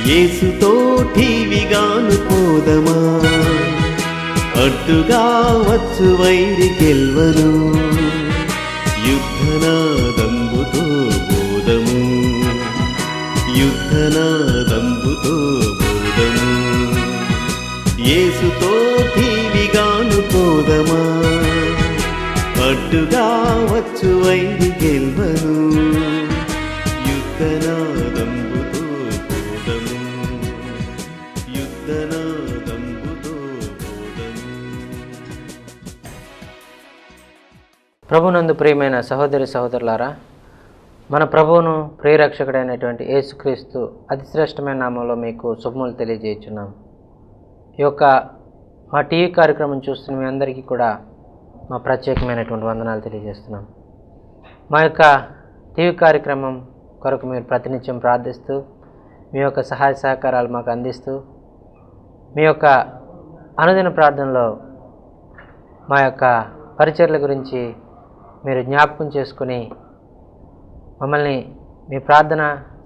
యేసుతోటివిగాను పోదమా, అడ్డుగా వచ్చు వైరి గెల్వను, యుద్ధనాదంబుతో బోధము, యుద్ధనాదంబుతో బోధము. యేసుతోటివిగాను పోదమా, అడ్డుగా వచ్చు వైరి గెల్వను, యుద్ధనాదంబుతో బోధము, యుద్ధనాదంబుతో బోధము. ప్రభునందు ప్రియమైన సహోదరి సహోదరులారా, మన ప్రభువును ప్రియరక్షకుడైనటువంటి యేసుక్రీస్తు అతిశ్రేష్టమైన నామంలో మీకు శుభములు తెలియజేయుచున్నాం. ఈ యొక్క మా టీవీ కార్యక్రమం చూస్తున్న మీ అందరికీ కూడా మా ప్రత్యేకమైనటువంటి వందనాలు తెలియజేస్తున్నాం. మా యొక్క టీవీ కార్యక్రమం కొరకు మీరు ప్రతినిత్యం ప్రార్థిస్తూ మీ యొక్క సహాయ సహకారాలు మాకు అందిస్తూ మీ యొక్క అనుదిన ప్రార్థనలో మా యొక్క పరిచర్ల గురించి మీరు జ్ఞాపకం చేసుకుని మమ్మల్ని మీ ప్రార్థన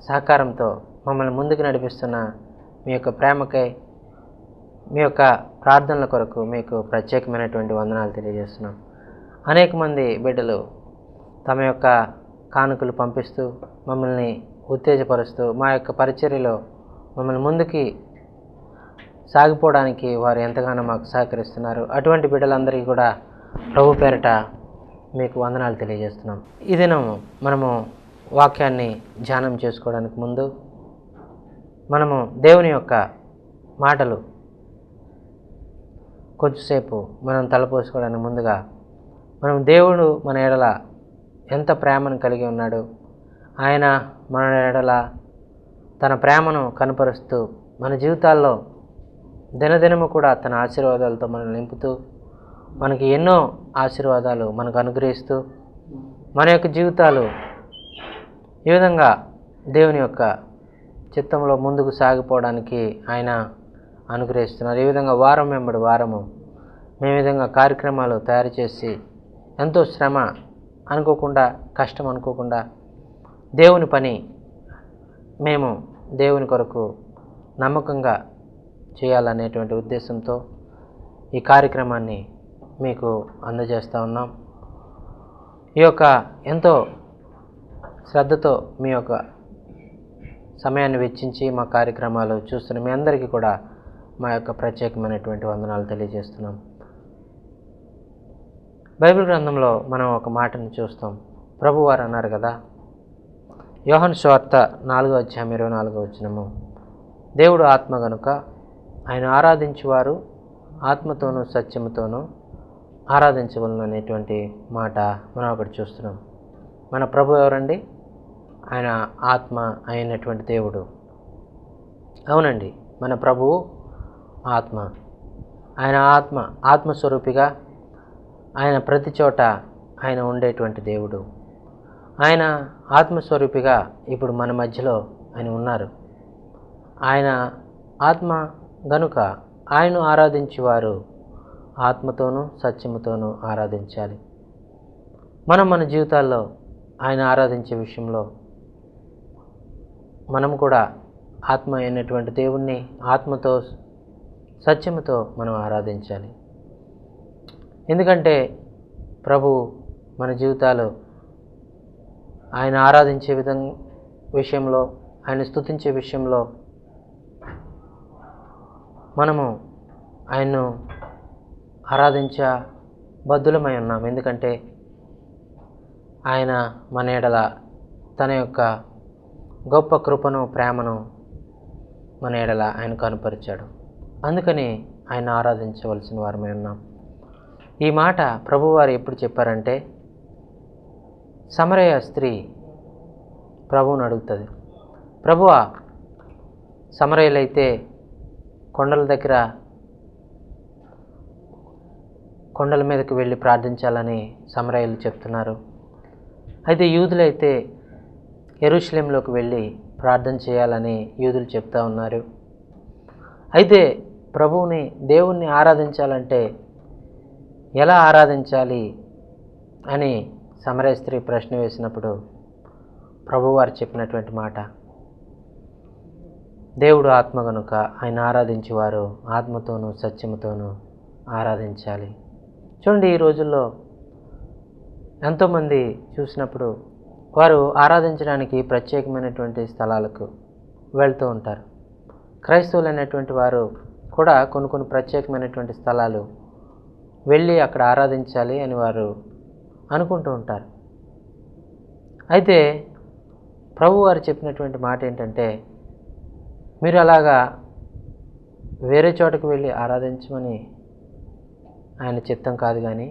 సహకారంతో మమ్మల్ని ముందుకు నడిపిస్తున్న మీ యొక్క ప్రేమకై, మీ యొక్క ప్రార్థనల కొరకు మీకు ప్రత్యేకమైనటువంటి వందనాలు తెలియజేస్తున్నాం. అనేక మంది బిడ్డలు తమ యొక్క కానుకలు పంపిస్తూ మమ్మల్ని ఉత్తేజపరుస్తూ మా యొక్క పరిచర్యలో మమ్మల్ని ముందుకి సాగిపోవడానికి వారు ఎంతగానో మాకు సహకరిస్తున్నారు. అటువంటి బిడ్డలందరికీ కూడా ప్రభు పేరిట మీకు వందనాలు తెలియజేస్తున్నాం. ఈ దినం మనము వాక్యాన్ని ధ్యానం చేసుకోవడానికి ముందు మనము దేవుని యొక్క మాటలు కొంచెంసేపు మనం తలపోసుకోవడానికి ముందుగా మనం దేవుడు మన ఎడల ఎంత ప్రేమను కలిగి ఉన్నాడు, ఆయన మన ఎడల తన ప్రేమను కనపరుస్తూ మన జీవితాల్లో దినదినము కూడా తన ఆశీర్వాదాలతో మనల్ని నింపుతూ మనకి ఎన్నో ఆశీర్వాదాలు మనకు అనుగ్రహిస్తూ మన యొక్క జీవితాలు ఈ విధంగా దేవుని యొక్క చిత్తంలో ముందుకు సాగిపోవడానికి ఆయన అనుగ్రహిస్తున్నారు. ఈ విధంగా వారం వెంబడి వారము మేము ఈ విధంగా కార్యక్రమాలు తయారు చేసి ఎంతో శ్రమ అనుకోకుండా, కష్టం అనుకోకుండా దేవుని పని మేము దేవుని కొరకు నమ్మకంగా చేయాలనేటువంటి ఉద్దేశంతో ఈ కార్యక్రమాన్ని మీకు అందజేస్తూ ఉన్నాం. ఈ యొక్క ఎంతో శ్రద్ధతో మీ యొక్క సమయాన్ని వెచ్చించి మా కార్యక్రమాలు చూస్తున్న మీ అందరికీ కూడా మా యొక్క ప్రత్యేకమైనటువంటి వందనాలు తెలియజేస్తున్నాం. బైబిల్ గ్రంథంలో మనం ఒక మాటను చూస్తాం. ప్రభువారు అన్నారు కదా, యోహాను సువార్త 4:24 దేవుడు ఆత్మ గనుక ఆయన ఆరాధించువారు ఆత్మతోనూ సత్యముతోనూ ఆరాధించవలను అనేటువంటి మాట మనం ఒకటి చూస్తున్నాం. మన ప్రభు ఎవరండి? ఆయన ఆత్మ అయినటువంటి దేవుడు. అవునండి, మన ప్రభువు ఆత్మ. ఆయన ఆత్మస్వరూపిగా ఆయన ప్రతి చోట ఆయన ఉండేటువంటి దేవుడు. ఆయన ఆత్మస్వరూపిగా ఇప్పుడు మన మధ్యలో ఆయన ఉన్నారు. ఆయన ఆత్మ గనుక ఆయన్ను ఆరాధించేవారు ఆత్మతోనూ సత్యముతోనూ ఆరాధించాలి. మనం మన జీవితాల్లో ఆయన ఆరాధించే విషయంలో మనం కూడా ఆత్మ అయినటువంటి దేవుణ్ణి ఆత్మతో సత్యముతో మనం ఆరాధించాలి. ఎందుకంటే ప్రభు మన జీవితాలు ఆయన ఆరాధించే విషయంలో, ఆయన స్తుతించే విషయంలో మనము ఆయన్ను ఆరాధించ బద్ధులమై ఉన్నాం. ఎందుకంటే ఆయన మన ఎడల తన యొక్క గొప్ప కృపను, ప్రేమను మన ఎడల ఆయన కనుపరిచాడు. అందుకని ఆయన ఆరాధించవలసిన వారమై ఉన్నాం. ఈ మాట ప్రభువారు ఎప్పుడు చెప్పారంటే, సమరయ స్త్రీ ప్రభువుని అడుగుతుంది, ప్రభువా, సమరయులైతే కొండల దగ్గర కొండల మీదకి వెళ్ళి ప్రార్థించాలని సమరయులు చెప్తున్నారు. అయితే యూదులైతే యెరూషలేంలోకి వెళ్ళి ప్రార్థన చేయాలని యూదులు చెప్తా ఉన్నారు. అయితే ప్రభువుని, దేవుణ్ణి ఆరాధించాలంటే ఎలా ఆరాధించాలి అని సమరయ స్త్రీ ప్రశ్న వేసినప్పుడు ప్రభువారు చెప్పినటువంటి మాట, దేవుడు ఆత్మ కనుక ఆయన ఆరాధించేవారు ఆత్మతోనూ సత్యముతోనూ ఆరాధించాలి. చూడండి, ఈ రోజుల్లో ఎంతోమంది చూసినప్పుడు వారు ఆరాధించడానికి ప్రత్యేకమైనటువంటి స్థలాలకు వెళ్తూ ఉంటారు. క్రైస్తవులు అనేటువంటి వారు కూడా కొన్ని ప్రత్యేకమైనటువంటి స్థలాలు వెళ్ళి అక్కడ ఆరాధించాలి అని వారు అనుకుంటూ ఉంటారు. అయితే ప్రభు వారు చెప్పినటువంటి మాట ఏంటంటే, మీరు అలాగా వేరే చోటకు వెళ్ళి ఆరాధించమని ఆయన చిత్తం కాదు, కానీ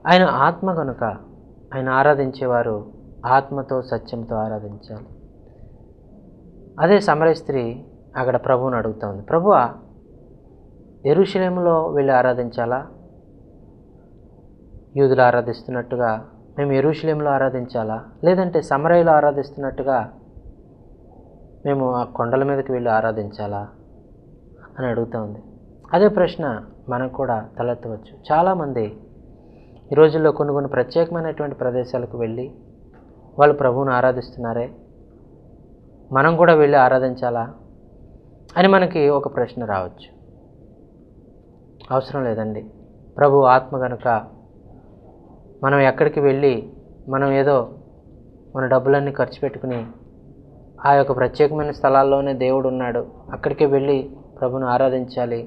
ఆయన ఆత్మ కనుక ఆయన ఆరాధించేవారు ఆత్మతో సత్యంతో ఆరాధించాలి. అదే సమరయ స్త్రీ అక్కడ ప్రభువుని అడుగుతోంది, ప్రభువా, యెరూషలేములో వెళ్ళి ఆరాధించాలా? యూదులు ఆరాధిస్తున్నట్టుగా మేము యెరూషలేములో ఆరాధించాలా, లేదంటే సమరయలో ఆరాధిస్తున్నట్టుగా మేము ఆ కొండల మీదకి వెళ్ళి ఆరాధించాలా అని అడుగుతోంది. అదే ప్రశ్న మనకు కూడా తలెత్తవచ్చు. చాలామంది ఈ రోజుల్లో కొన్ని ప్రత్యేకమైనటువంటి ప్రదేశాలకు వెళ్ళి వాళ్ళు ప్రభువుని ఆరాధిస్తున్నారే, మనం కూడా వెళ్ళి ఆరాధించాలా అని మనకి ఒక ప్రశ్న రావచ్చు. అవసరం లేదండి. ప్రభు ఆత్మ కనుక మనం ఎక్కడికి వెళ్ళి మనం ఏదో మన డబ్బులన్నీ ఖర్చు పెట్టుకుని ఆ యొక్క ప్రత్యేకమైన స్థలాల్లోనే దేవుడు ఉన్నాడు, అక్కడికే వెళ్ళి ప్రభుని ఆరాధించాలి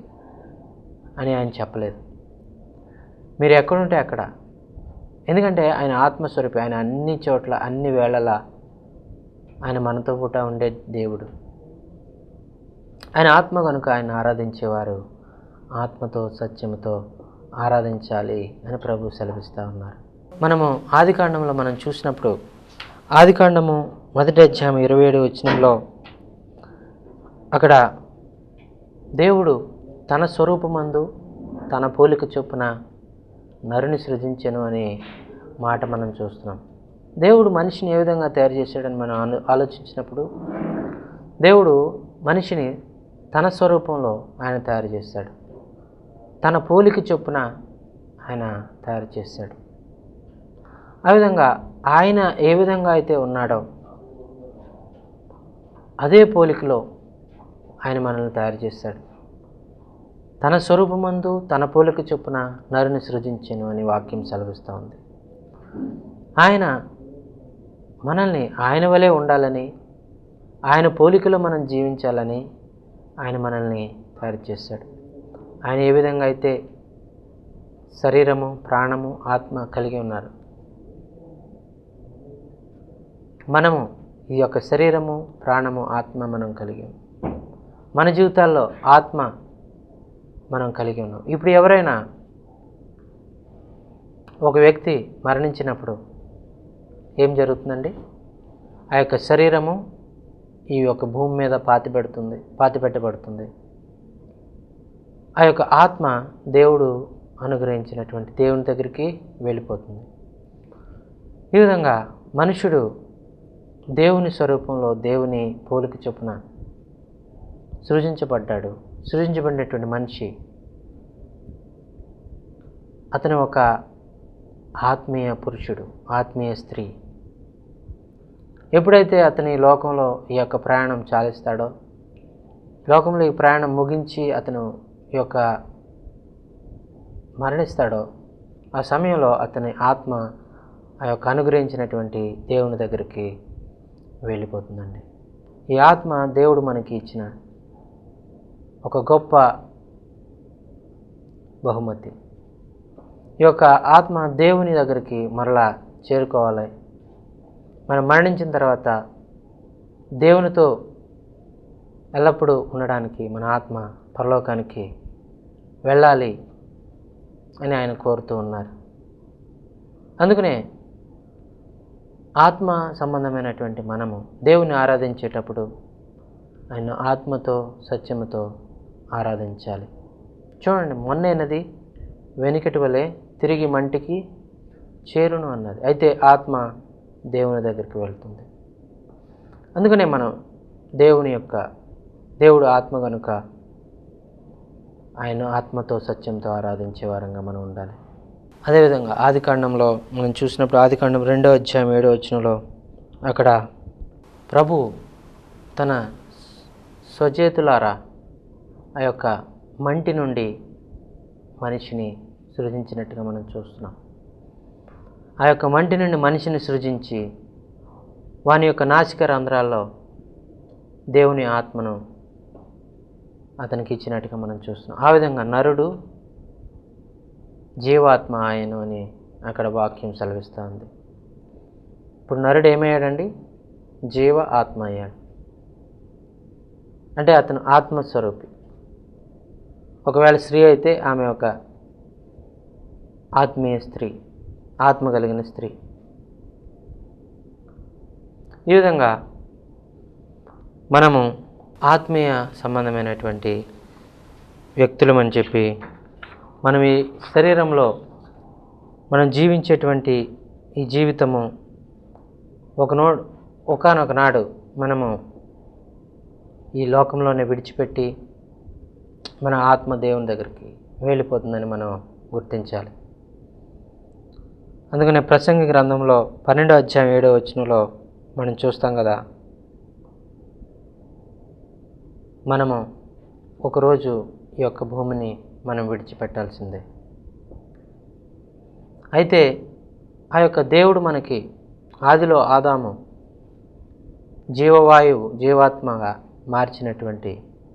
అని ఆయన చెప్పలేదు. మీరు ఎక్కడుంటే అక్కడ, ఎందుకంటే ఆయన ఆత్మస్వరూపి, ఆయన అన్ని చోట్ల అన్ని వేళలా ఆయన మనతో పూట ఉండే దేవుడు. ఆయన ఆత్మ కనుక ఆయన ఆరాధించేవారు ఆత్మతో సత్యముతో ఆరాధించాలి అని ప్రభు సెలవిస్తూ ఉన్నారు. మనము ఆదికాండంలో మనం చూసినప్పుడు, ఆదికాండము 1వ అధ్యాయం 27వ వచనంలో అక్కడ దేవుడు తన స్వరూపమందు తన పోలిక చొప్పున నరుని సృజించెను అనే మాట మనం చూస్తున్నాం. దేవుడు మనిషిని ఏ విధంగా తయారు చేశాడని మనం ఆలోచించినప్పుడు, దేవుడు మనిషిని తన స్వరూపంలో ఆయన తయారు చేశాడు, తన పోలిక చొప్పున ఆయన తయారు చేశాడు. ఆ విధంగా ఆయన ఏ విధంగా అయితే ఉన్నాడో అదే పోలికలో ఆయన మనల్ని తయారు చేశాడు. తన స్వరూపమందు తన పోలిక చొప్పున నరుని సృజించెను అని వాక్యం సెలవిస్తూ ఉంది. ఆయన మనల్ని ఆయన వలె ఉండాలని, ఆయన పోలికలో మనం జీవించాలని ఆయన మనల్ని తయారు చేశాడు. ఆయన ఏ విధంగా అయితే శరీరము, ప్రాణము, ఆత్మ కలిగి ఉన్నారు, మనము ఈ యొక్క శరీరము, ప్రాణము, ఆత్మ మనం కలిగి ఉన్నాం. మన జీవితాల్లో ఆత్మ మనం కలిగి ఉన్నాం. ఇప్పుడు ఎవరైనా ఒక వ్యక్తి మరణించినప్పుడు ఏం జరుగుతుందండి? ఆ యొక్క శరీరము ఈ యొక్క భూమి మీద పాతి పెట్టబడుతుంది. ఆ యొక్క ఆత్మ దేవుడు అనుగ్రహించినటువంటి దేవుని దగ్గరికి వెళ్ళిపోతుంది. ఈ విధంగా మనుషుడు దేవుని స్వరూపంలో దేవుని పోలిక చొప్పున సృజించబడ్డాడు. సృజించబడినటువంటి మనిషి అతను ఒక ఆత్మీయ పురుషుడు, ఆత్మీయ స్త్రీ. ఎప్పుడైతే అతని లోకంలో ఈ యొక్క ప్రయాణం చాలిస్తాడో, లోకంలో ఈ ప్రయాణం ముగించి అతను ఈ యొక్క మరణిస్తాడో, ఆ సమయంలో అతని ఆత్మ ఆ యొక్క అనుగ్రహించినటువంటి దేవుని దగ్గరికి వెళ్ళిపోతుందండి. ఈ ఆత్మ దేవుడు మనకి ఇచ్చిన ఒక గొప్ప బహుమతి. ఈ యొక్క ఆత్మ దేవుని దగ్గరికి మరలా చేరుకోవాలి. మనం మరణించిన తర్వాత దేవునితో ఎల్లప్పుడూ ఉండడానికి మన ఆత్మ పరలోకానికి వెళ్ళాలి అని ఆయన కోరుతూ ఉన్నారు. అందుకనే ఆత్మ సంబంధమైనటువంటి మనము దేవుని ఆరాధించేటప్పుడు ఆయన ఆత్మతో సత్యముతో ఆరాధించాలి. చూడండి, మొన్నైనది వెనుకటి వలె తిరిగి మంటికి చేరును అన్నది. అయితే ఆత్మ దేవుని దగ్గరికి వెళ్తుంది. అందుకనే మనం దేవుడు ఆత్మ కనుక ఆయన ఆత్మతో సత్యంతో ఆరాధించే వారంగా మనం ఉండాలి. అదేవిధంగా ఆదికాండంలో మనం చూసినప్పుడు, ఆదికాండం 2వ అధ్యాయం 7వ వచనంలో అక్కడ ప్రభు తన స్వచేతులారా ఆ యొక్క మంటి నుండి మనిషిని సృజించినట్టుగా మనం చూస్తున్నాం. ఆ యొక్క మంటి నుండి మనిషిని సృజించి వాని యొక్క నాసిక రంధ్రాల్లో దేవుని ఆత్మను అతనికి ఇచ్చినట్టుగా మనం చూస్తున్నాం. ఆ విధంగా నరుడు జీవాత్మ ఆయను అని అక్కడ వాక్యం సెలవిస్తూ ఉంది. ఇప్పుడు నరుడు ఏమయ్యాడండి? జీవ ఆత్మ అయ్యాడు. అంటే అతను ఆత్మస్వరూపి. ఒకవేళ స్త్రీ అయితే ఆమె ఒక ఆత్మీయ స్త్రీ, ఆత్మ కలిగిన స్త్రీ. ఈ విధంగా మనము ఆత్మీయ సంబంధమైనటువంటి వ్యక్తులమని చెప్పి మనం ఈ శరీరంలో మనం జీవించేటువంటి ఈ జీవితము ఒకానొక నాడు మనము ఈ లోకంలోనే విడిచిపెట్టి మన ఆత్మ దేవుని దగ్గరికి వెళ్ళిపోతుందని మనం గుర్తించాలి. అందుకనే ప్రసంగి గ్రంథంలో 12వ అధ్యాయం 7వ వచనంలో మనం చూస్తాం కదా, మనము ఒకరోజు ఈ యొక్క భూమిని మనం విడిచిపెట్టాల్సిందే. అయితే ఆ యొక్క దేవుడు మనకి ఆదిలో ఆదాము జీవవాయువు జీవాత్మగా మార్చినటువంటి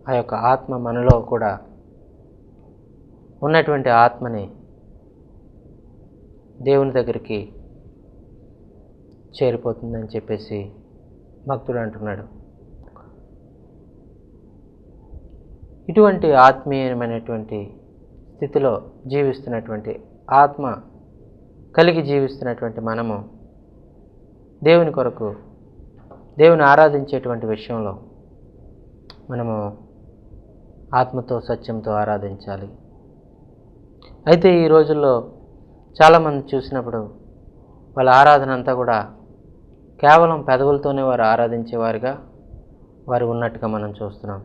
ఆ యొక్క ఆత్మ మనలో కూడా ఉన్నటువంటి ఆత్మని దేవుని దగ్గరికి చేరిపోతుందని చెప్పేసి భక్తుడు అంటున్నాడు. ఇటువంటి ఆత్మీయమైనటువంటి స్థితిలో జీవిస్తున్నటువంటి ఆత్మ కలిగి జీవిస్తున్నటువంటి మనము దేవుని కొరకు దేవుని ఆరాధించేటువంటి విషయంలో మనము ఆత్మతో సత్యంతో ఆరాధించాలి. అయితే ఈ రోజుల్లో చాలామంది చూసినప్పుడు వాళ్ళ ఆరాధన అంతా కూడా కేవలం పెదవులతోనే వారు ఆరాధించేవారుగా వారు ఉన్నట్టుగా మనం చూస్తున్నాం.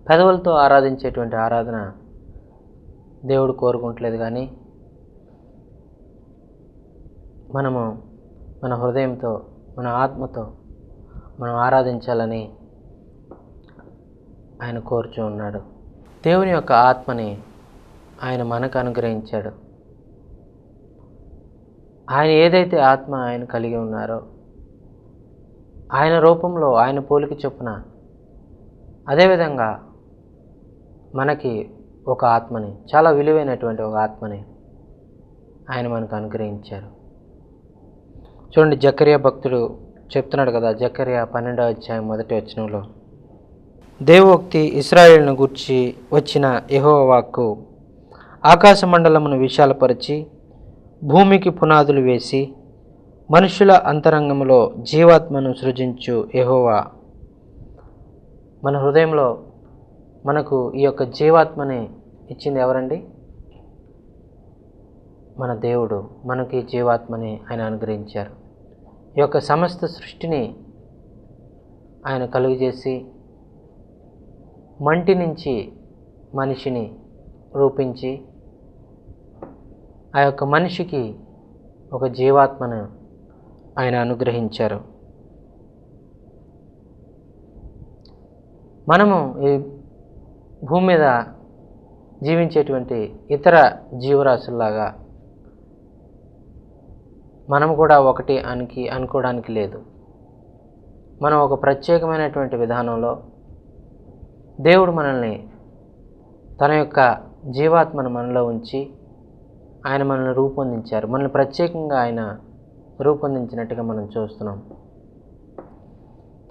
పెదవులతో ఆరాధించేటువంటి ఆరాధన దేవుడు కోరుకుంటలేదు, కానీ మనము మన హృదయంతో మన ఆత్మతో మనం ఆరాధించాలని ఆయన కోరుచూ ఉన్నాడు. దేవుని యొక్క ఆత్మని ఆయన మనకు అనుగ్రహించాడు. ఆయన ఏదైతే ఆత్మ ఆయన కలిగి ఉన్నారో ఆయన రూపంలో ఆయన పోలిక చొప్పున అదేవిధంగా మనకి ఒక ఆత్మని, చాలా విలువైనటువంటి ఒక ఆత్మని ఆయన మనకు అనుగ్రహించారు. చూడండి, జకర్యా భక్తుడు చెప్తున్నాడు కదా, జకర్యా 12వ అధ్యాయం 1వ వచనంలో, దేవోక్తి ఇశ్రాయేలును గూర్చి వచ్చిన యెహోవా వాక్కు, ఆకాశ మండలమును విశాలపరిచి భూమికి పునాదులు వేసి మనుషుల అంతరంగంలో జీవాత్మను సృజించు యెహోవా. మన హృదయంలో మనకు ఈ యొక్క జీవాత్మని ఇచ్చింది ఎవరండి? మన దేవుడు మనకి జీవాత్మని ఆయన అనుగ్రహించారు. ఈ యొక్క సమస్త సృష్టిని ఆయన కలుగజేసి మంటి నుంచి మనిషిని రూపించి ఆ యొక్క మనిషికి ఒక జీవాత్మను ఆయన అనుగ్రహించారు. మనము ఈ భూమి మీద జీవించేటువంటి ఇతర జీవరాశుల్లాగా మనం కూడా ఒకటి అనుకోవడానికి లేదు. మనం ఒక ప్రత్యేకమైనటువంటి విధానంలో దేవుడు మనల్ని తన యొక్క జీవాత్మను మనలో ఉంచి ఆయన మనల్ని రూపొందించారు. మనల్ని ప్రత్యేకంగా ఆయన రూపొందించినట్టుగా మనం చూస్తున్నాం.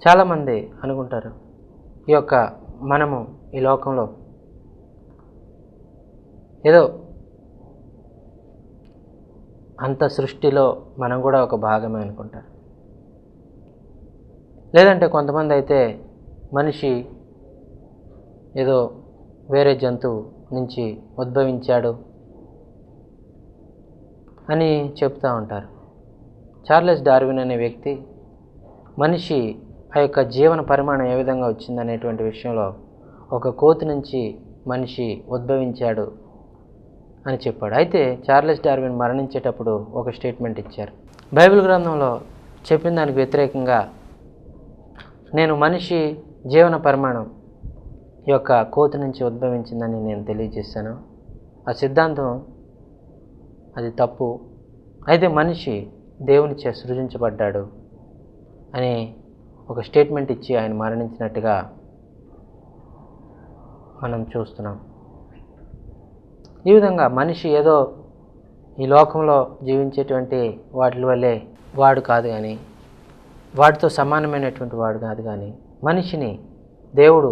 చాలామంది అనుకుంటారు, ఈ యొక్క మనము ఈ లోకంలో ఏదో అంత సృష్టిలో మనం కూడా ఒక భాగమే అనుకుంటారు. లేదంటే కొంతమంది అయితే మనిషి ఏదో వేరే జంతువు నుంచి ఉద్భవించాడు అని చెప్తూ ఉంటారు. చార్లెస్ డార్విన్ అనే వ్యక్తి మనిషి ఆ యొక్క జీవన పరిమాణం ఏ విధంగా వచ్చిందనేటువంటి విషయంలో ఒక కోతి నుంచి మనిషి ఉద్భవించాడు అని చెప్పాడు. అయితే చార్లెస్ డార్విన్ మరణించేటప్పుడు ఒక స్టేట్మెంట్ ఇచ్చారు. బైబిల్ గ్రంథంలో చెప్పిన దానికి వ్యతిరేకంగా నేను మనిషి జీవన పరిమాణం ఈ యొక్క కోతి నుంచి ఉద్భవించిందని నేను తెలియజేశాను. ఆ సిద్ధాంతం అది తప్పు. అయితే మనిషి దేవునిచే సృజించబడ్డాడు అని ఒక స్టేట్మెంట్ ఇచ్చి ఆయన మరణించినట్టుగా మనం చూస్తున్నాం. ఈ విధంగా మనిషి ఏదో ఈ లోకంలో జీవించేటువంటి వాటి వల్లే వాడు కాదు కానీ, వాటితో సమానమైనటువంటి వాడు కాదు కానీ, మనిషిని దేవుడు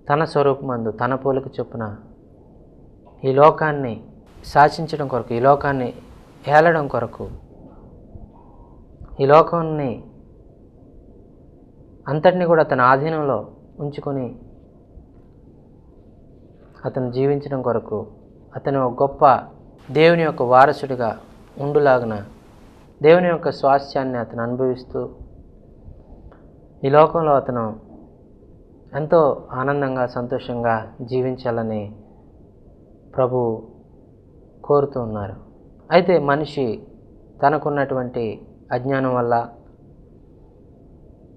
తన స్వరూపమందు తన పోలిక చొప్పున ఈ లోకాన్ని శాసించడం కొరకు, ఈ లోకాన్ని ఏలడం కొరకు, ఈ లోకాన్ని అంతటిని కూడా తన ఆధీనంలో ఉంచుకొని అతను జీవించడం కొరకు, అతను ఒక గొప్ప దేవుని యొక్క వారసుడిగా ఉండులాగున దేవుని యొక్క స్వాస్థ్యాన్ని అతను అనుభవిస్తూ ఈ లోకంలో అతను ఎంతో ఆనందంగా సంతోషంగా జీవించాలని ప్రభు కోరుతూ ఉన్నారు. అయితే మనిషి తనకున్నటువంటి అజ్ఞానం వల్ల,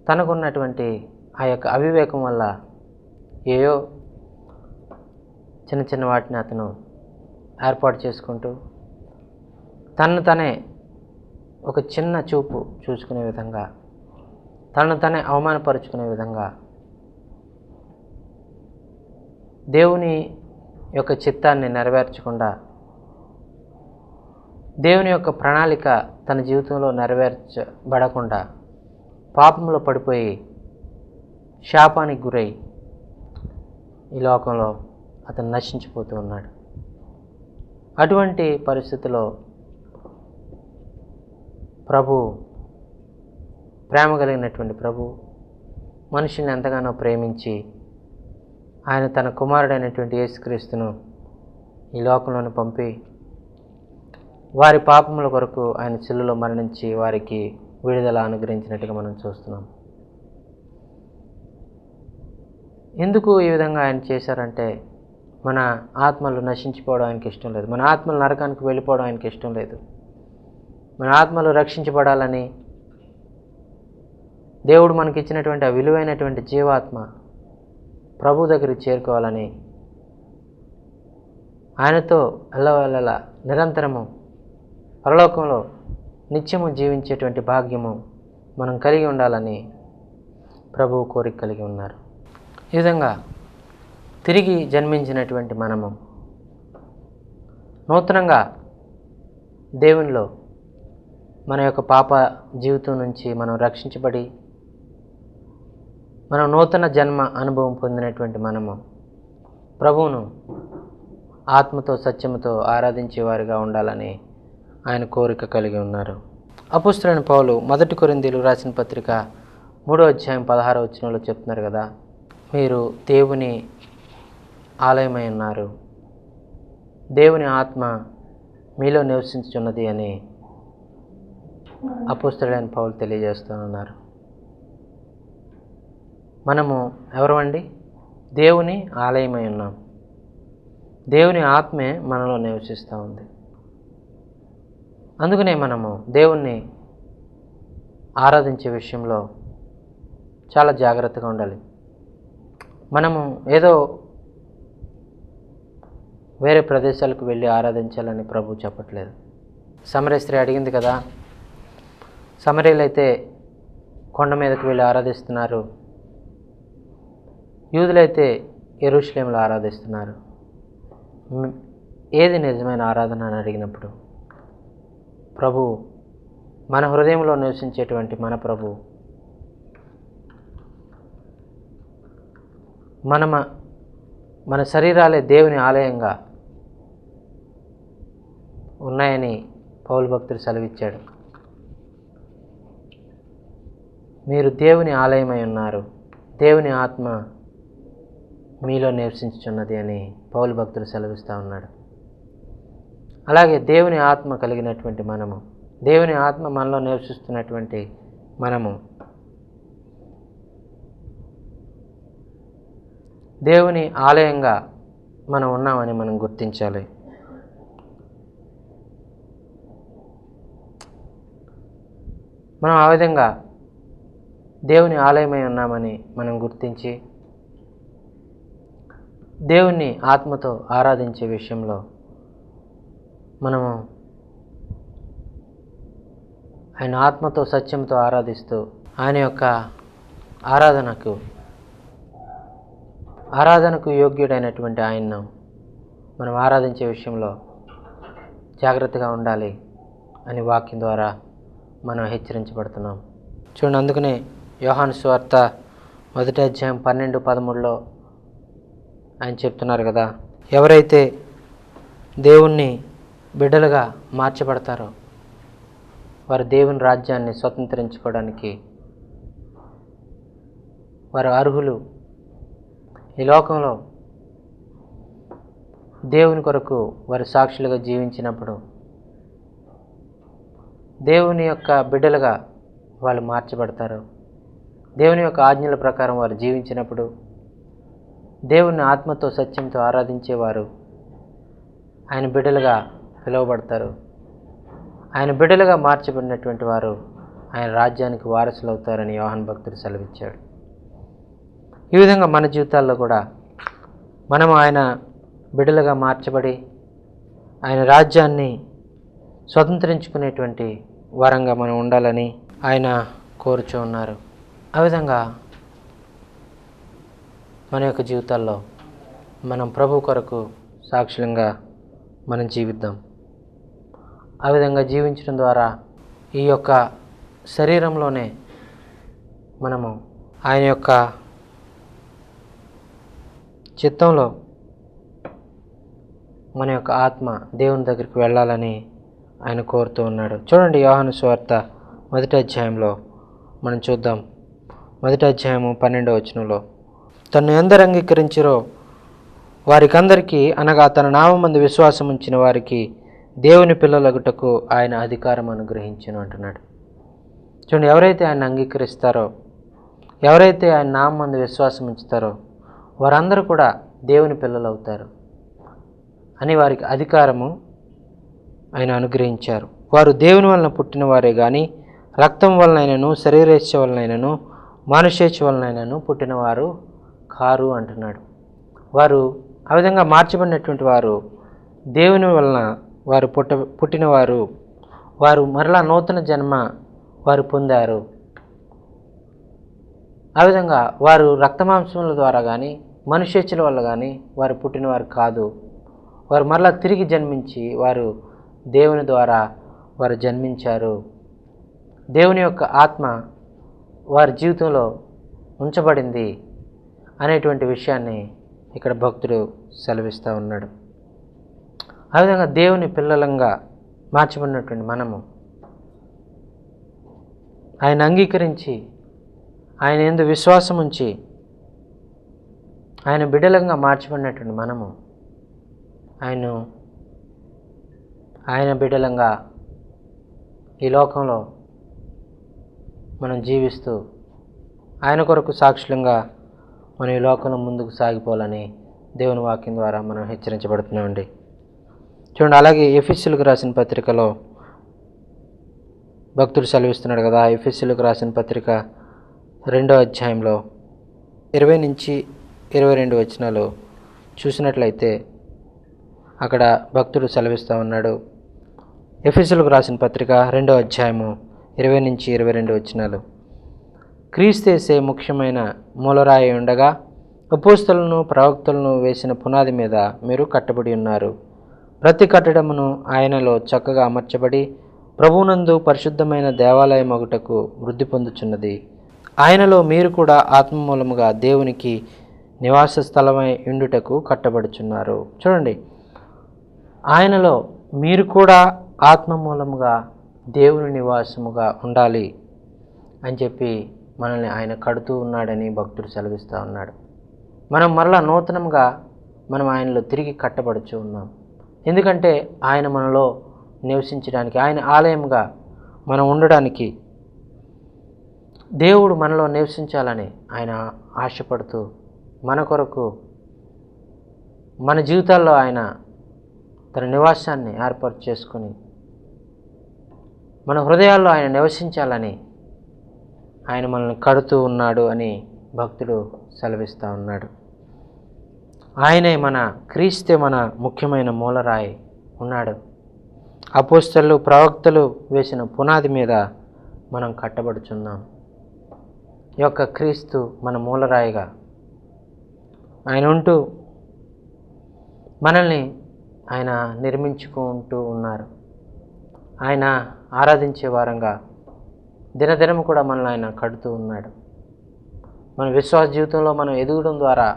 తనకున్నటువంటి ఆ యొక్క అవివేకం వల్ల ఏయో చిన్న చిన్న వాటిని అతను ఏర్పాటు చేసుకుంటూ తనను తనే ఒక చిన్న చూపు చూసుకునే విధంగా, తనను తనే అవమానపరుచుకునే విధంగా దేవుని యొక్క చిత్తాన్ని నెరవేర్చకుండా, దేవుని యొక్క ప్రణాళిక తన జీవితంలో నెరవేర్చబడకుండా పాపంలో పడిపోయి శాపానికి గురై ఈ లోకంలో అతను నశించిపోతూ ఉన్నాడు. అటువంటి పరిస్థితిలో ప్రభు, ప్రేమ కలిగినటువంటి ప్రభు మనుషుల్ని ఎంతగానో ప్రేమించి ఆయన తన కుమారుడైనటువంటి యేసుక్రీస్తును ఈ లోకంలోని పంపి వారి పాపముల కొరకు ఆయన శిలువలో మరణించి వారికి విడుదల అనుగ్రహించినట్టుగా మనం చూస్తున్నాం. ఎందుకు ఈ విధంగా ఆయన చేశారంటే, మన ఆత్మలు నశించిపోవడం ఆయనకి ఇష్టం లేదు. మన ఆత్మలు నరకానికి వెళ్ళిపోవడం ఆయనకి ఇష్టం లేదు. మన ఆత్మలు రక్షించబడాలని, దేవుడు మనకిచ్చినటువంటి ఆ విలువైనటువంటి జీవాత్మ ప్రభు దగ్గరికి చేరుకోవాలని, ఆయనతో ఎల్లవెల్లలా నిరంతరము పరలోకంలో నిత్యము జీవించేటువంటి భాగ్యము మనం కలిగి ఉండాలని ప్రభువు కోరిక కలిగి ఉన్నారు. ఈ విధంగా తిరిగి జన్మించినటువంటి మనము నూతనంగా దేవునిలో మన యొక్క పాప జీవితం నుంచి మనం రక్షించబడి మనం నూతన జన్మ అనుభవం పొందినటువంటి మనము ప్రభువును ఆత్మతో సత్యముతో ఆరాధించేవారిగా ఉండాలని ఆయన కోరిక కలిగి ఉన్నారు. అపోస్తలుడైన పౌలు 1 కొరింథీయులకు రాసిన పత్రిక 3వ అధ్యాయం 16వ వచనంలో చెప్తున్నారు కదా, మీరు దేవుని ఆలయమై ఉన్నారు, దేవుని ఆత్మ మీలో నివసించుచున్నది అని అపోస్తలుడైన పౌలు తెలియజేస్తున్నారు. మనము ఎవరమండి? దేవుని ఆలయమై ఉన్నాం. దేవుని ఆత్మే మనలో నివసిస్తూ ఉంది. అందుకనే మనము దేవుణ్ణి ఆరాధించే విషయంలో చాలా జాగ్రత్తగా ఉండాలి. మనము ఏదో వేరే ప్రదేశాలకు వెళ్ళి ఆరాధించాలని ప్రభు చెప్పట్లేదు. సమరయ స్త్రీ అడిగింది కదా, సమరయులు అయితే కొండ మీదకు వెళ్ళి ఆరాధిస్తున్నారు, యూదులైతే యెరూషలేములో ఆరాధిస్తున్నారు, ఏది నిజమైన ఆరాధన అని అడిగినప్పుడు ప్రభు, మన హృదయంలో నివసించేటువంటి మన ప్రభు మన శరీరాలే దేవుని ఆలయంగా ఉన్నాయని పౌలు భక్తుడు సెలవిచ్చాడు. మీరు దేవుని ఆలయమై ఉన్నారు, దేవుని ఆత్మ మీలో నివసించుచున్నది అని పౌలు భక్తుడు సెలవిస్తూ ఉన్నాడు. అలాగే దేవుని ఆత్మ కలిగినటువంటి మనము, దేవుని ఆత్మ మనలో నివసిస్తున్నటువంటి మనము దేవుని ఆలయంగా మనం ఉన్నామని మనం గుర్తించాలి. మనం ఆ విధంగా దేవుని ఆలయమై ఉన్నామని మనం గుర్తించి దేవుణ్ణి ఆత్మతో ఆరాధించే విషయంలో మనము ఆయన ఆత్మతో సత్యంతో ఆరాధిస్తూ ఆయన యొక్క ఆరాధనకు యోగ్యుడైనటువంటి ఆయన్ను మనం ఆరాధించే విషయంలో జాగ్రత్తగా ఉండాలి అని వాక్యం ద్వారా మనం హెచ్చరించబడుతున్నాం. చూడండి, అందుకనే యోహాను సువార్త 1వ అధ్యాయం 12-13లో ఆయన చెప్తున్నారు కదా, ఎవరైతే దేవుణ్ణి బిడ్డలుగా మార్చబడతారో వారు దేవుని రాజ్యాన్ని స్వతంత్రించుకోవడానికి వారు అర్హులు. ఈ లోకంలో దేవుని కొరకు వారు సాక్షులుగా జీవించినప్పుడు, దేవుని యొక్క బిడ్డలుగా వాళ్ళు మార్చబడతారు. దేవుని యొక్క ఆజ్ఞల ప్రకారం వారు జీవించినప్పుడు, దేవుని ఆత్మతో సత్యంతో ఆరాధించేవారు ఆయన బిడ్డలుగా పిలువబడతారు. ఆయన బిడ్డలుగా మార్చబడినటువంటి వారు ఆయన రాజ్యానికి వారసులు అవుతారని యోహాను భక్తుడు సెలవిచ్చాడు. ఈ విధంగా మన జీవితాల్లో కూడా మనం ఆయన బిడ్డలుగా మార్చబడి ఆయన రాజ్యాన్ని స్వతంత్రించుకునేటువంటి వారంగా మనం ఉండాలని ఆయన కోరుచూ ఉన్నారు. ఆ విధంగా మన యొక్క జీవితాల్లో మనం ప్రభు కొరకు సాక్షులంగా మనం జీవిద్దాం. ఆ విధంగా జీవించడం ద్వారా ఈ యొక్క శరీరంలోనే మనము ఆయన యొక్క చిత్తంలో మన యొక్క ఆత్మ దేవుని దగ్గరికి వెళ్ళాలని ఆయన కోరుతూ ఉన్నాడు. చూడండి, యోహాను సువార్త 1వ అధ్యాయంలో మనం చూద్దాం. 1వ అధ్యాయము 12వ వచనంలో, తన్ను ఎందరు అంగీకరించిరో వారికందరికీ, అనగా తన నామమందు విశ్వాసం ఉంచిన వారికి దేవుని పిల్లలగుటకు ఆయన అధికారం అనుగ్రహించును అంటున్నాడు. చూడండి, ఎవరైతే ఆయన అంగీకరిస్తారో, ఎవరైతే ఆయన నామమందు విశ్వాసం ఉంచుతారో వారందరూ కూడా దేవుని పిల్లలు అవుతారు అని వారికి అధికారము ఆయన అనుగ్రహించారు. వారు దేవుని వలన పుట్టిన వారే కానీ రక్తం వలనైనను శరీరేచ్ఛ వలనైనను మానుషేచ్ఛ వలనైనను పుట్టినవారు కారు అంటున్నాడు. వారు ఆ విధంగా మార్చబడినటువంటి వారు దేవుని వలన వారు పుట్టినవారు, వారు మరలా నూతన జన్మ వారు పొందారు. ఆ విధంగా వారు రక్తమాంసముల ద్వారా కానీ మనుష్యేచ్ఛల వల్ల కానీ వారు పుట్టినవారు కాదు. వారు మరలా తిరిగి జన్మించి వారు దేవుని ద్వారా వారు జన్మించారు. దేవుని యొక్క ఆత్మ వారి జీవితంలో ఉంచబడింది అనేటువంటి విషయాన్ని ఇక్కడ భక్తుడు సెలవిస్తూ ఉన్నాడు. ఆ విధంగా దేవుని పిల్లలంగా మార్చబడినటువంటి మనము ఆయన అంగీకరించి ఆయన యందు విశ్వాసం ఉంచి ఆయన బిడ్డలంగా మార్చబడినటువంటి మనము ఆయన బిడ్డలంగా ఈ లోకంలో మనం జీవిస్తూ ఆయన కొరకు సాక్షులంగా మనం ఈ లోకంలో ముందుకు సాగిపోవాలని దేవుని వాక్యం ద్వారా మనం హెచ్చరించబడుతున్నామండి. చూడండి, అలాగే ఎఫెసీయులకు రాసిన పత్రికలో భక్తుడు సెలవిస్తున్నాడు కదా. ఎఫెసీయులకు రాసిన పత్రిక 2వ అధ్యాయంలో 20-22 వచనాలు చూసినట్లయితే అక్కడ భక్తుడు సెలవిస్తూ ఉన్నాడు. ఎఫెసీయులకు రాసిన పత్రిక 2వ అధ్యాయము 20-22 వచనాలు, క్రీస్తేసే ముఖ్యమైన మూలరాయి ఉండగా అపోస్తలులను ప్రవక్తలను వేసిన పునాది మీద మీరు కట్టబడి ఉన్నారు. ప్రతి కట్టడమును ఆయనలో చక్కగా అమర్చబడి ప్రభువునందు పరిశుద్ధమైన దేవాలయమగుటకు వృద్ధి పొందుచున్నది. ఆయనలో మీరు కూడా ఆత్మ మూలముగా దేవునికి నివాస స్థలమై ఉండుటకు కట్టబడుచున్నారు. చూడండి, ఆయనలో మీరు కూడా ఆత్మ మూలముగా దేవుని నివాసముగా ఉండాలి అని చెప్పి మనల్ని ఆయన కడుతూ ఉన్నాడని భక్తుడు సెలవిస్తూ ఉన్నాడు. మనం మరలా నూతనంగా మనం ఆయనలో తిరిగి కట్టబడుచు ఉన్నాం. ఎందుకంటే ఆయన మనలో నివసించడానికి, ఆయన ఆలయంగా మనం ఉండడానికి, దేవుడు మనలో నివసించాలని ఆయన ఆశపడుతూ మన కొరకు మన జీవితాల్లో ఆయన తన నివాసాన్ని ఏర్పాటు చేసుకొని మన హృదయాల్లో ఆయన నివసించాలని ఆయన మనల్ని కడుతూ ఉన్నాడు అని భక్తుడు సెలవిస్తూ ఉన్నాడు. ఆయనే క్రీస్తే మన ముఖ్యమైన మూలరాయి ఉన్నాడు. అపోస్తలులు ప్రవక్తలు వేసిన పునాది మీద మనం కట్టబడుచున్నాం. ఈ యొక్క క్రీస్తు మన మూలరాయిగా ఆయన ఉంటూ మనల్ని ఆయన నిర్మించుకుంటూ ఉన్నారు. ఆయన ఆరాధించే వారంగా దినదినము కూడా మనల్ని ఆయన కడుతూ ఉన్నాడు. మన విశ్వాస జీవితంలో మనం ఎదగడం ద్వారా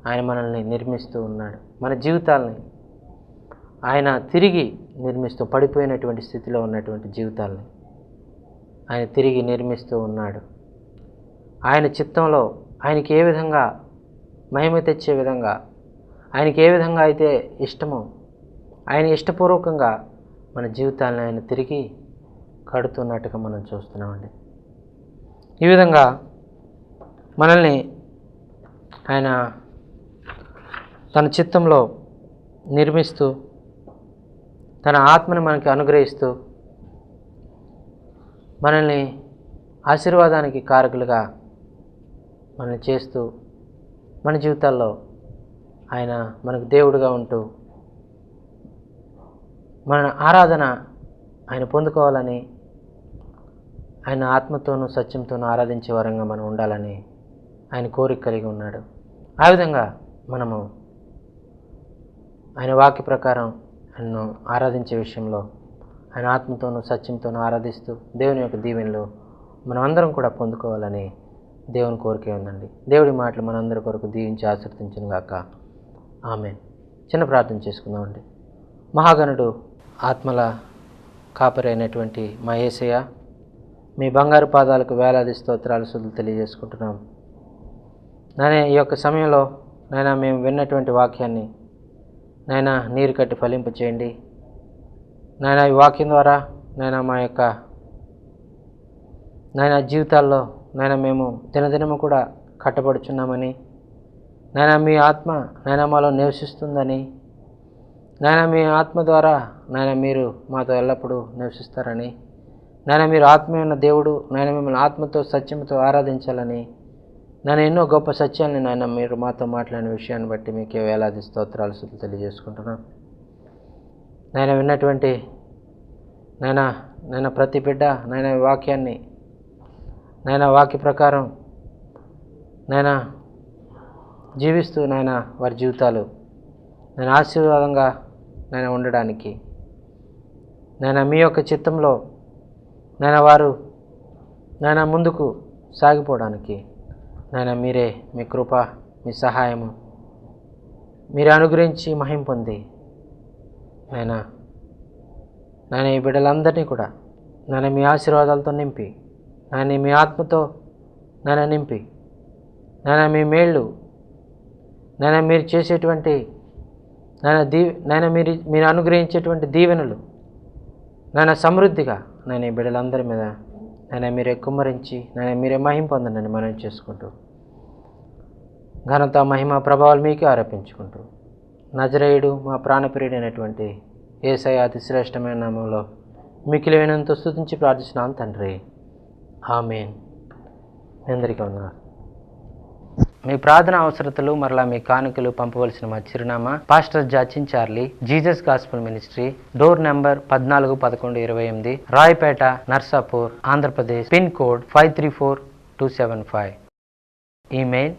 ఆయన మనల్ని నిర్మిస్తూ ఉన్నాడు. మన జీవితాలని ఆయన తిరిగి నిర్మిస్తూ, పడిపోయినటువంటి స్థితిలో ఉన్నటువంటి జీవితాలని ఆయన తిరిగి నిర్మిస్తూ ఉన్నాడు. ఆయన చిత్తంలో ఆయనకి ఏ విధంగా మహిమ తెచ్చే విధంగా, ఆయనకి ఏ విధంగా అయితే ఇష్టమో ఆయన ఇష్టపూర్వకంగా మన జీవితాలను ఆయన తిరిగి కడుతున్నట్టుగా మనం చూస్తున్నామండి. ఈ విధంగా మనల్ని ఆయన తన చిత్తంలో నిర్మిస్తూ తన ఆత్మను మనకి అనుగ్రహిస్తూ మనల్ని ఆశీర్వాదానికి కారకులుగా మనల్ని చేస్తూ మన జీవితాల్లో ఆయన మనకు దేవుడుగా ఉంటూ మన ఆరాధన ఆయన పొందుకోవాలని, ఆయన ఆత్మతోనూ సత్యంతోనూ ఆరాధించే వరంగా మనం ఉండాలని ఆయన కోరిక కలిగి ఉన్నాడు. ఆ విధంగా మనము ఆయన వాక్య ప్రకారం ఆయన్ను ఆరాధించే విషయంలో ఆయన ఆత్మతోనూ సత్యంతోనూ ఆరాధిస్తూ దేవుని యొక్క దీవెనలు మనం అందరం కూడా పొందుకోవాలని దేవుని కోరికే ఉందండి. దేవుడి మాటలు మనందరి కొరకు దీవించి ఆశీర్వదించును గాక. ఆమేన్. చిన్న ప్రార్థన చేసుకుందామండి. మహాగణుడు, ఆత్మల కాపరి అయినటువంటి మా యేసయ్య, మీ బంగారు పాదాలకు వేలాది స్తోత్రాలు స్తుతులు తెలియజేసుకుంటున్నాం. నాయనా, ఈ యొక్క సమయంలో నాయనా మేము విన్నటువంటి వాక్యాన్ని నాయనా నీరు కట్టి ఫలింపు చేయండి. నాయనా ఈ వాక్యం ద్వారా నాయనా మా యొక్క నాయనా జీవితాల్లో నాయనా మేము దినదినము కూడా కట్టబడుచున్నామని, నాయనా మీ ఆత్మ నాయనా మాలో నివసిస్తుందని, నాయనా మీ ఆత్మ ద్వారా నాయనా మీరు మాతో ఎల్లప్పుడూ నివసిస్తారని, నాయనా మీరు ఆత్మ ఉన్న దేవుడు, నాయనా మిమ్మల్ని ఆత్మతో సత్యంతో ఆరాధించాలని, నాయనా ఎన్నో గొప్ప సత్యాన్ని నాయనా మీరు మాతో మాట్లాడిన విషయాన్ని బట్టి మీకే వేలాది స్తోత్రాలు స్తుతులు తెలియజేసుకుంటున్నాం. నాయనా విన్నటువంటి నాయనా ప్రతి బిడ్డ నాయనా వాక్యాన్ని నాయనా వాక్య ప్రకారం నాయనా జీవిస్తూ నాయనా వారి జీవితాలు నేను ఆశీర్వాదంగా నేను ఉండడానికి, నేను మీ యొక్క చిత్తంలో నేను వారు నేను ముందుకు సాగిపోవడానికి నేను మీరే మీ కృప, మీ సహాయము మీరే అనుగ్రహించి మహిమ పొంది నేను ఈ బిడ్డలందరినీ కూడా నేను మీ ఆశీర్వాదాలతో నింపి, నేను మీ ఆత్మతో నేను నింపి, నేను మీ మేళ్ళు నేను మీరు చేసేటువంటి నేను మీరు అనుగ్రహించేటువంటి దీవెనలు నేను సమృద్ధిగా నేను ఈ బిడ్డలందరి మీద నేను మీరే కుమ్మరించి నేను మీరే మహిమ పొందండి మనం చేసుకుంటూ, ఘనత మహిమ ప్రభావాలు మీకే ఆరోపించుకుంటూ, నజరేయుడు మా ప్రాణప్రియుడైనటువంటి యేసయ్య అతి శ్రేష్టమైన నామంలో మిక్కిలినంత స్తుతించి ప్రార్థిస్తున్నాను తండ్రి. ఆమేన్. అందరికీ వందనాలు. మీ ప్రార్థన అవసరతలు మరలా మీ కానుకలు పంపవలసిన మా చిరునామా pastor Jachin Charlie, Jesus gospel ministry, door number 141128, Rayapeta, Narsapur, Andhra Pradesh, pin code 534275. Email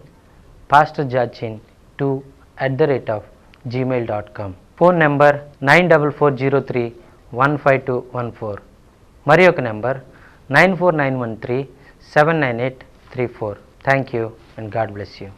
pastorjachin2@gmail.com. Phone number 9440315214. మరి ఒక number 94913799834. Thank you and God bless you.